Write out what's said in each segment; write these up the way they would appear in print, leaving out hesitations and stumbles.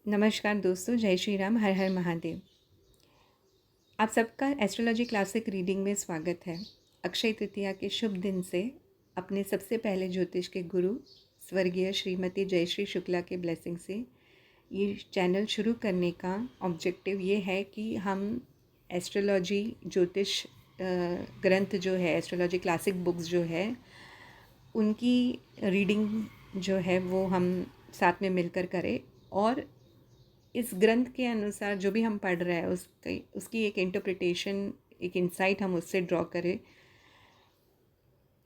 नमस्कार दोस्तों, जय श्री राम, हर हर महादेव। आप सबका एस्ट्रोलॉजी क्लासिक रीडिंग में स्वागत है। अक्षय तृतीया के शुभ दिन से अपने सबसे पहले ज्योतिष के गुरु स्वर्गीय श्रीमती जयश्री शुक्ला के ब्लेसिंग से ये चैनल शुरू करने का ऑब्जेक्टिव ये है कि हम एस्ट्रोलॉजी ज्योतिष ग्रंथ जो है, एस्ट्रोलॉजी क्लासिक बुक्स जो है, उनकी रीडिंग जो है वो हम साथ में मिलकर करें और इस ग्रंथ के अनुसार जो भी हम पढ़ रहे हैं उसकी एक इंटरप्रिटेशन, एक इंसाइट हम उससे ड्रॉ करें।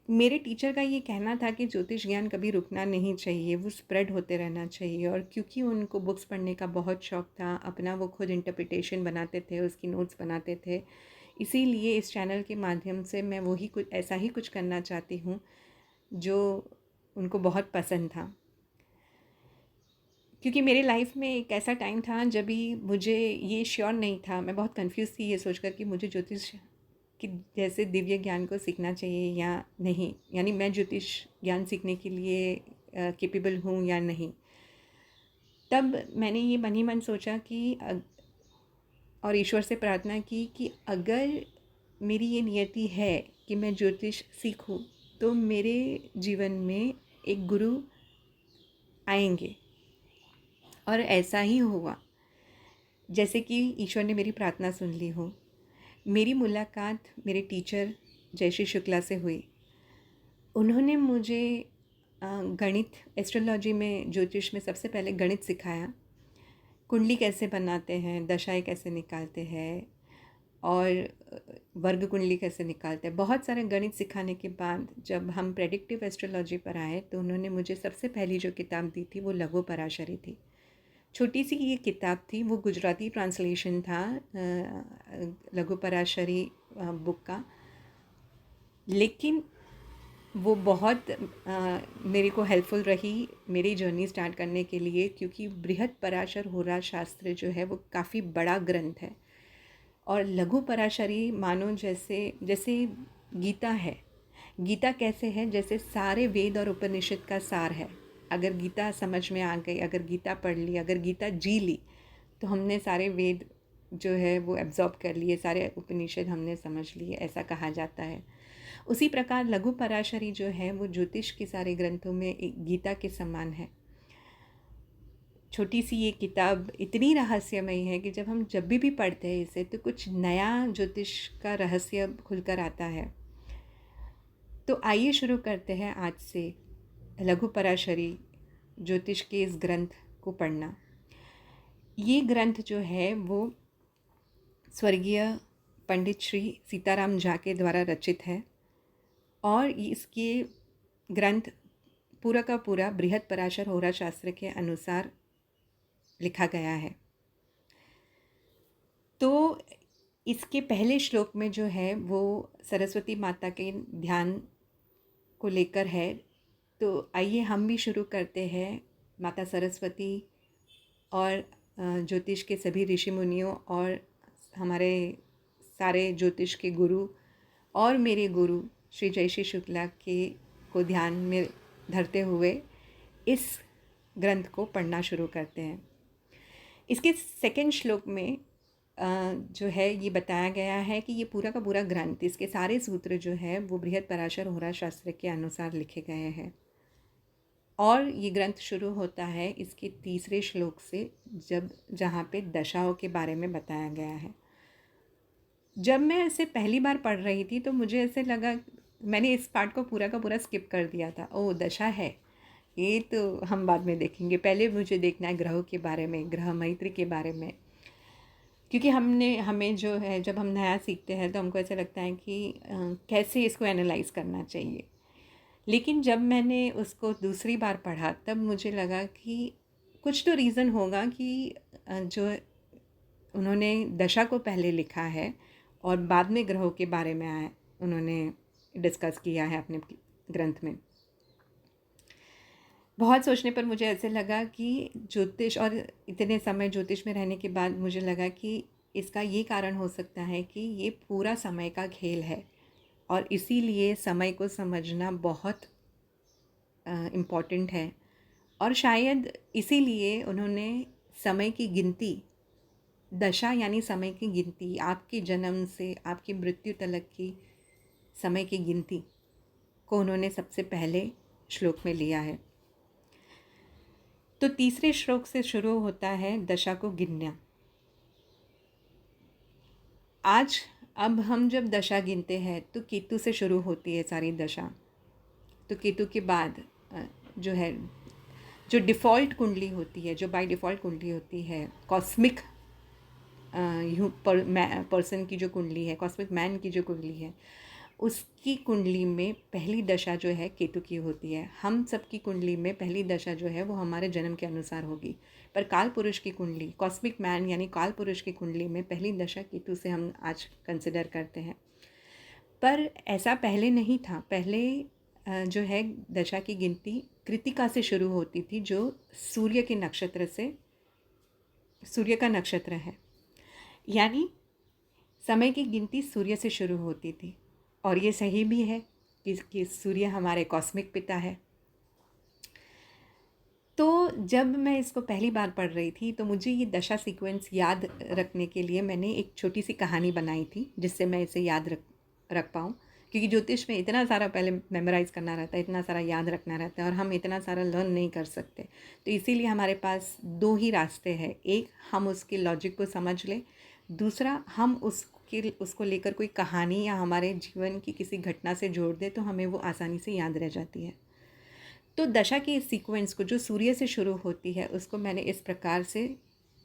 मेरे टीचर का ये कहना था कि ज्योतिष ज्ञान कभी रुकना नहीं चाहिए, वो स्प्रेड होते रहना चाहिए। और क्योंकि उनको बुक्स पढ़ने का बहुत शौक़ था, अपना वो खुद इंटरप्रिटेशन बनाते थे, उसकी नोट्स बनाते थे, इसीलिए इस चैनल के माध्यम से मैं वही कुछ ऐसा ही कुछ करना चाहती हूँ जो उनको बहुत पसंद था। क्योंकि मेरे लाइफ में एक ऐसा टाइम था जब भी मुझे ये श्योर नहीं था, मैं बहुत कंफ्यूज थी ये सोचकर कि मुझे ज्योतिष कि जैसे दिव्य ज्ञान को सीखना चाहिए या नहीं, यानी मैं ज्योतिष ज्ञान सीखने के लिए कैपेबल हूँ या नहीं। तब मैंने ये मन ही मन सोचा कि और ईश्वर से प्रार्थना की कि अगर मेरी ये नियति है कि मैं ज्योतिष सीखूं तो मेरे जीवन में एक गुरु आएंगे। और ऐसा ही हुआ, जैसे कि ईश्वर ने मेरी प्रार्थना सुन ली हो। मेरी मुलाकात मेरे टीचर जयश्री शुक्ला से हुई। उन्होंने मुझे गणित, एस्ट्रोलॉजी में, ज्योतिष में सबसे पहले गणित सिखाया। कुंडली कैसे बनाते हैं, दशाएं कैसे निकालते हैं और वर्ग कुंडली कैसे निकालते हैं। बहुत सारे गणित सिखाने के बाद जब हम प्रेडिक्टिव एस्ट्रोलॉजी पर आए तो उन्होंने मुझे सबसे पहली जो किताब दी थी वो लघु पराशरी थी। छोटी सी ये किताब थी, वो गुजराती ट्रांसलेशन था लघु पराशरी बुक का, लेकिन वो बहुत मेरे को हेल्पफुल रही मेरी जर्नी स्टार्ट करने के लिए, क्योंकि बृहद पराशर होरा शास्त्र जो है वो काफ़ी बड़ा ग्रंथ है। और लघु पराशरी मानो जैसे जैसे गीता है। गीता कैसे है? जैसे सारे वेद और उपनिषद का सार है। अगर गीता समझ में आ गई, अगर गीता पढ़ ली, अगर गीता जी ली, तो हमने सारे वेद जो है वो एब्जॉर्ब कर लिए, सारे उपनिषद हमने समझ लिए, ऐसा कहा जाता है। उसी प्रकार लघु पराशरी जो है वो ज्योतिष के सारे ग्रंथों में एक गीता के समान है। छोटी सी ये किताब इतनी रहस्यमयी है कि जब भी पढ़ते हैं इसे तो कुछ नया ज्योतिष का रहस्य खुलकर आता है। तो आइए शुरू करते हैं आज से लघु पराशरी ज्योतिष के इस ग्रंथ को पढ़ना। ये ग्रंथ जो है वो स्वर्गीय पंडित श्री सीताराम झा के द्वारा रचित है और इसके ग्रंथ पूरा का पूरा बृहद पराशर होरा शास्त्र के अनुसार लिखा गया है। तो इसके पहले श्लोक में जो है वो सरस्वती माता के ध्यान को लेकर है। तो आइए हम भी शुरू करते हैं माता सरस्वती और ज्योतिष के सभी ऋषि मुनियों और हमारे सारे ज्योतिष के गुरु और मेरे गुरु श्री जयश्री शुक्ला के को ध्यान में धरते हुए इस ग्रंथ को पढ़ना शुरू करते हैं। इसके सेकंड श्लोक में जो है ये बताया गया है कि ये पूरा का पूरा ग्रंथ, इसके सारे सूत्र जो है वो बृहद पराशर होरा शास्त्र के अनुसार लिखे गए हैं। और ये ग्रंथ शुरू होता है इसके तीसरे श्लोक से, जहाँ पे दशाओं के बारे में बताया गया है। जब मैं इसे पहली बार पढ़ रही थी तो मुझे ऐसे लगा, मैंने इस पार्ट को पूरा का पूरा स्किप कर दिया था। ओह, दशा है, ये तो हम बाद में देखेंगे, पहले मुझे देखना है ग्रहों के बारे में, ग्रह मैत्री के बारे में। क्योंकि हमें जो है, जब हम नया सीखते हैं तो हमको ऐसा लगता है कि कैसे इसको एनालाइज करना चाहिए। लेकिन जब मैंने उसको दूसरी बार पढ़ा तब मुझे लगा कि कुछ तो रीज़न होगा कि जो उन्होंने दशा को पहले लिखा है और बाद में ग्रहों के बारे में उन्होंने डिस्कस किया है अपने ग्रंथ में। बहुत सोचने पर मुझे ऐसे लगा कि ज्योतिष, और इतने समय ज्योतिष में रहने के बाद मुझे लगा कि इसका ये कारण हो सकता है कि ये पूरा समय का खेल है और इसीलिए समय को समझना बहुत इम्पॉर्टेंट है। और शायद इसीलिए उन्होंने समय की गिनती, दशा यानी समय की गिनती, आपके जन्म से आपकी मृत्यु तलक की समय की गिनती को उन्होंने सबसे पहले श्लोक में लिया है। तो तीसरे श्लोक से शुरू होता है दशा को गिनना। आज अब हम जब दशा गिनते हैं तो केतु से शुरू होती है सारी दशा। तो केतु के बाद जो है, जो डिफ़ॉल्ट कुंडली होती है, जो बाय डिफ़ॉल्ट कुंडली होती है, कॉस्मिक पर्सन की जो कुंडली है, कॉस्मिक मैन की जो कुंडली है, उसकी कुंडली में पहली दशा जो है केतु की होती है। हम सबकी कुंडली में पहली दशा जो है वो हमारे जन्म के अनुसार होगी, पर काल पुरुष की कुंडली, कॉस्मिक मैन यानी काल पुरुष की कुंडली में पहली दशा केतु से हम आज कंसिडर करते हैं। पर ऐसा पहले नहीं था। पहले जो है दशा की गिनती कृतिका से शुरू होती थी, जो सूर्य के नक्षत्र से, सूर्य का नक्षत्र है, यानी समय की गिनती सूर्य से शुरू होती थी। और ये सही भी है कि सूर्य हमारे कॉस्मिक पिता है। तो जब मैं इसको पहली बार पढ़ रही थी तो मुझे ये दशा सीक्वेंस याद रखने के लिए मैंने एक छोटी सी कहानी बनाई थी, जिससे मैं इसे याद रख पाऊँ। क्योंकि ज्योतिष में इतना सारा पहले मेमोराइज़ करना रहता है, इतना सारा याद रखना रहता है, और हम इतना सारा लर्न नहीं कर सकते। तो इसीलिए हमारे पास दो ही रास्ते हैं। एक, हम उसके लॉजिक को समझ लें। दूसरा, हम उसको लेकर कोई कहानी या हमारे जीवन की किसी घटना से जोड़ दें तो हमें वो आसानी से याद रह जाती है। तो दशा के इस सीक्वेंस को, जो सूर्य से शुरू होती है, उसको मैंने इस प्रकार से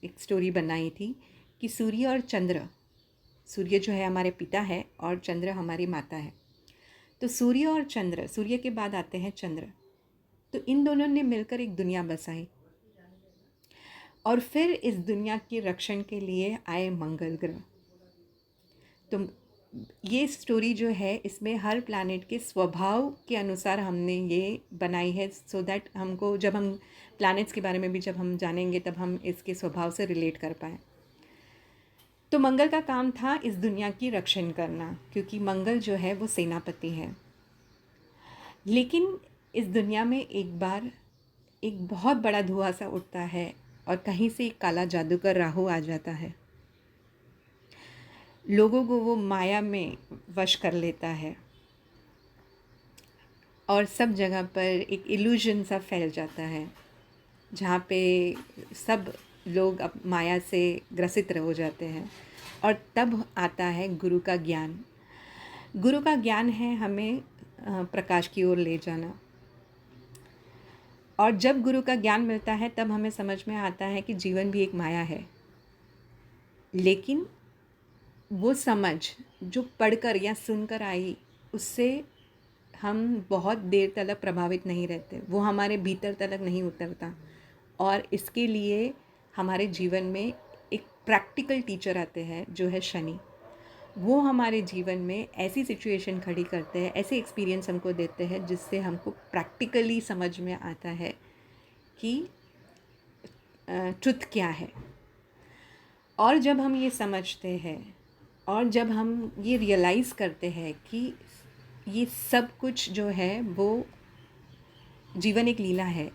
एक स्टोरी बनाई थी कि सूर्य और चंद्र, सूर्य जो है हमारे पिता है और चंद्र हमारी माता है। तो सूर्य और चंद्र, सूर्य के बाद आते हैं चंद्र, तो इन दोनों ने मिलकर एक दुनिया बसाई। और फिर इस दुनिया के रक्षण के लिए आए मंगल ग्रह। तो ये स्टोरी जो है, इसमें हर प्लैनेट के स्वभाव के अनुसार हमने ये बनाई है, सो दैट हमको, जब हम प्लैनेट्स के बारे में भी जब हम जानेंगे तब हम इसके स्वभाव से रिलेट कर पाएँ। तो मंगल का काम था इस दुनिया की रक्षण करना, क्योंकि मंगल जो है वो सेनापति है। लेकिन इस दुनिया में एक बार एक बहुत बड़ा धुआं सा उठता है और कहीं से एक काला जादूगर राहु आ जाता है। लोगों को वो माया में वश कर लेता है और सब जगह पर एक इल्यूजन सा फैल जाता है, जहाँ पे सब लोग अब माया से ग्रसित हो जाते हैं। और तब आता है गुरु का ज्ञान। गुरु का ज्ञान है हमें प्रकाश की ओर ले जाना। और जब गुरु का ज्ञान मिलता है तब हमें समझ में आता है कि जीवन भी एक माया है। लेकिन वो समझ जो पढ़कर या सुनकर आई, उससे हम बहुत देर तक प्रभावित नहीं रहते, वो हमारे भीतर तक नहीं उतरता। और इसके लिए हमारे जीवन में एक प्रैक्टिकल टीचर आते हैं, जो है शनि। वो हमारे जीवन में ऐसी सिचुएशन खड़ी करते हैं, ऐसे एक्सपीरियंस हमको देते हैं, जिससे हमको प्रैक्टिकली समझ में आता है कि ट्रुथ क्या है। और जब हम ये समझते हैं और जब हम ये रियलाइज़ करते हैं कि ये सब कुछ जो है वो जीवन एक लीला है,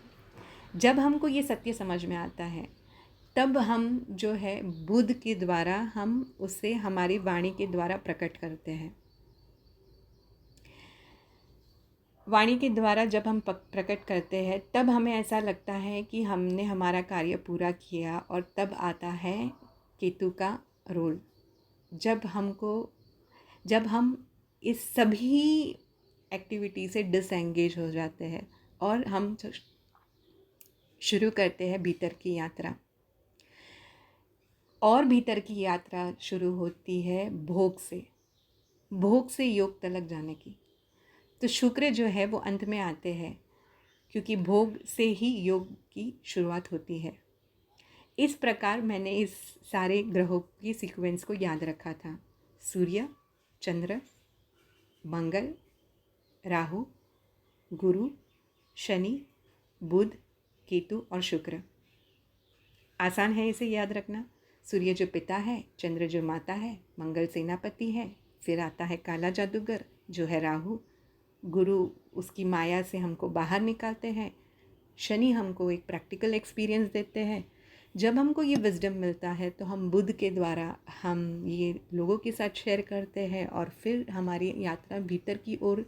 जब हमको ये सत्य समझ में आता है, तब हम जो है बुद्ध के द्वारा हम उसे हमारी वाणी के द्वारा प्रकट करते हैं। वाणी के द्वारा जब हम प्रकट करते हैं तब हमें ऐसा लगता है कि हमने हमारा कार्य पूरा किया। और तब आता है केतु का रोल। जब हम इस सभी एक्टिविटी से डिसएंगेज हो जाते हैं और हम शुरू करते हैं भीतर की यात्रा। और भीतर की यात्रा शुरू होती है भोग से योग तलक जाने की। तो शुक्र जो है वो अंत में आते हैं, क्योंकि भोग से ही योग की शुरुआत होती है। इस प्रकार मैंने इस सारे ग्रहों की सीक्वेंस को याद रखा था। सूर्य, चंद्र, मंगल, राहु, गुरु, शनि, बुध, केतु और शुक्र। आसान है इसे याद रखना। सूर्य जो पिता है, चंद्र जो माता है, मंगल सेनापति है, फिर आता है काला जादूगर जो है राहु, गुरु उसकी माया से हमको बाहर निकालते हैं, शनि हमको एक प्रैक्टिकल एक्सपीरियंस देते हैं, जब हमको ये विज़डम मिलता है तो हम बुद्ध के द्वारा हम ये लोगों के साथ शेयर करते हैं और फिर हमारी यात्रा भीतर की ओर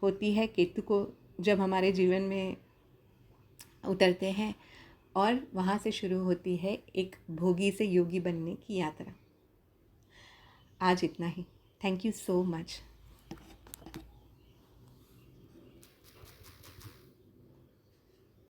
होती है। केतु को जब हमारे जीवन में उतरते हैं और वहाँ से शुरू होती है एक भोगी से योगी बनने की यात्रा। आज इतना ही। Thank you so much.